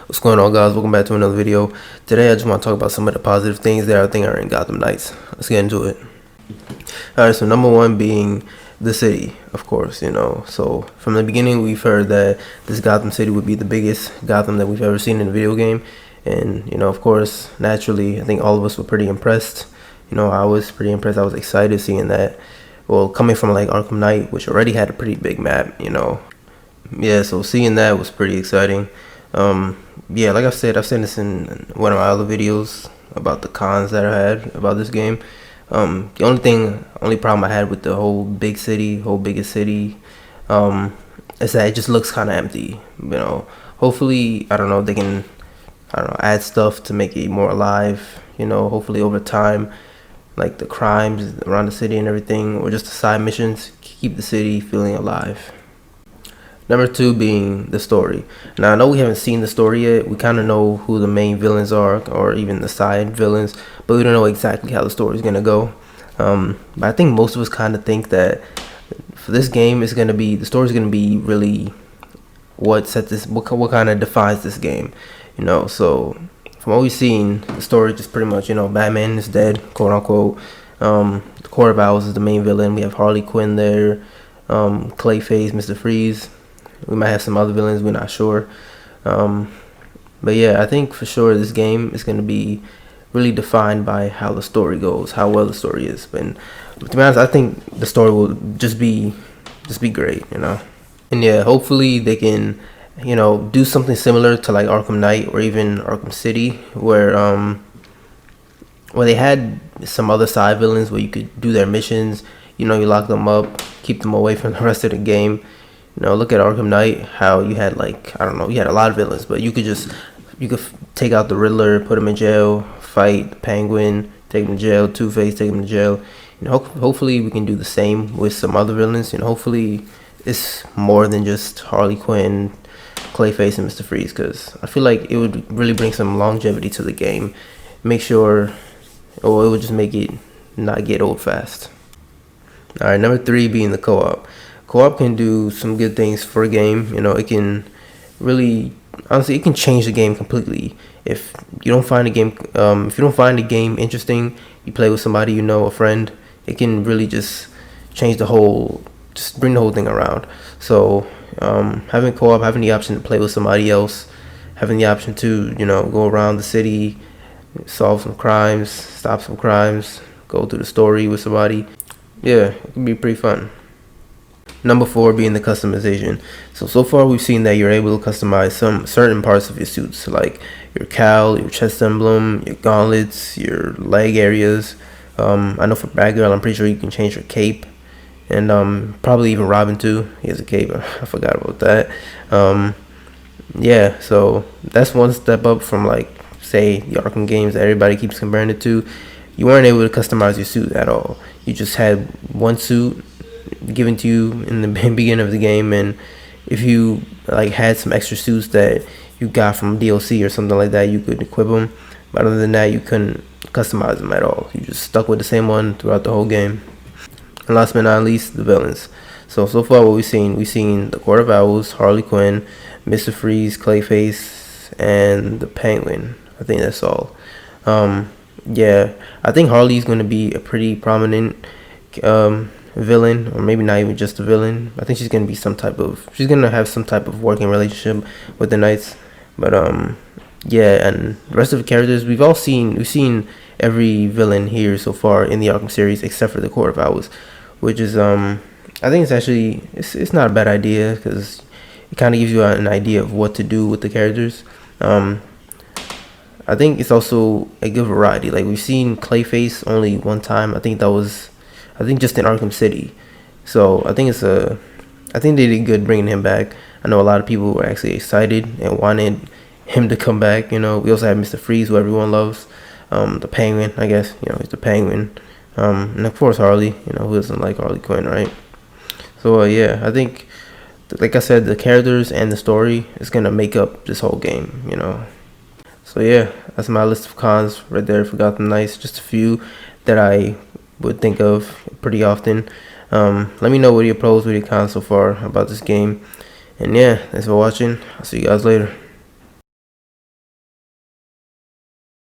What's going on, guys? Welcome back to another video. Today I just want to talk about some of the positive things that I think are in Gotham Knights. Let's get into it. Alright, so number one being the city, of course. So from the beginning we've heard that this Gotham City would be the biggest Gotham that we've ever seen in a video game. And of course, naturally, I think all of us were pretty impressed. I was pretty impressed. I was excited seeing that. Well, coming from like Arkham Knight, which already had a pretty big map, Yeah, so seeing that was pretty exciting. Yeah, like I've said this in one of my other videos about the cons that I had about this game. The only problem I had with the whole biggest city, is that it just looks kind of empty. Hopefully, I don't know, they can, add stuff to make it more alive. Hopefully over time, like the crimes around the city and everything, or just the side missions, keep the city feeling alive. Number two being the story. Now, I know we haven't seen the story yet. We kind of know who the main villains are, or even the side villains, but we don't know exactly how the story is going to go. But I think most of us kind of think that for this game, the story is going to be really what kind of defines this game. So from what we've seen, the story just pretty much, Batman is dead, quote unquote. The Court of Owls is the main villain. We have Harley Quinn there, Clayface, Mr. Freeze. We might have some other villains, we're not sure. But yeah, I think for sure this game is going to be really defined by how the story goes, how well the story is. But to be honest, I think the story will just be great, And yeah, hopefully they can, do something similar to like Arkham Knight or even Arkham City, where they had some other side villains where you could do their missions. You lock them up, keep them away from the rest of the game. Look at Arkham Knight, how you had you had a lot of villains, but you could take out the Riddler, put him in jail, fight the Penguin, take him to jail, Two-Face, take him to jail. Hopefully we can do the same with some other villains. Hopefully it's more than just Harley Quinn, Clayface, and Mr. Freeze, because I feel like it would really bring some longevity to the game. It would just make it not get old fast. Alright, number three being the co-op. Co-op can do some good things for a game. It can really, honestly, it can change the game completely. If you don't find a game interesting, you play with somebody, a friend, it can really just bring the whole thing around. So having co-op, having the option to play with somebody else, having the option to go around the city, solve some crimes, stop some crimes, go through the story with somebody, yeah, it can be pretty fun. Number four being the customization. So far we've seen that you're able to customize some certain parts of your suits, like your cowl, your chest emblem, your gauntlets, your leg areas. I know for Batgirl, I'm pretty sure you can change her cape, and probably even Robin too. He has a cape. I forgot about that. Yeah, so that's one step up from like say the Arkham games that everybody keeps comparing it to. You weren't able to customize your suit at all. You just had one suit given to you in the beginning of the game, and if you like had some extra suits that you got from DLC or something like that, you could equip them, but other than that you couldn't customize them at all. You just stuck with the same one throughout the whole game. And last but not least, the villains. So far what we've seen the Court of Owls, Harley Quinn, Mr. Freeze, Clayface, and the Penguin. I think that's all. Yeah, I think Harley's going to be a pretty prominent villain, or maybe not even just a villain. I think she's gonna have some type of working relationship with the Knights. But yeah, and the rest of the characters we've seen every villain here so far in the Arkham series except for the Court of Owls, which is I think it's not a bad idea, because it kind of gives you an idea of what to do with the characters. I think it's also a good variety. Like, we've seen Clayface only one time. I think just in Arkham City. So I think they did good bringing him back. I know a lot of people were actually excited and wanted him to come back. We also have Mr. Freeze, who everyone loves. The Penguin, I guess, he's the Penguin. And of course Harley, who doesn't like Harley Quinn, right? So yeah, I think, like I said, the characters and the story is gonna make up this whole game, So yeah, that's my list of cons right there for Gotham Knights. Just a few that I would think of pretty often. Let me know what your pros, what your cons so far about this game. And yeah, thanks for watching. I'll see you guys later.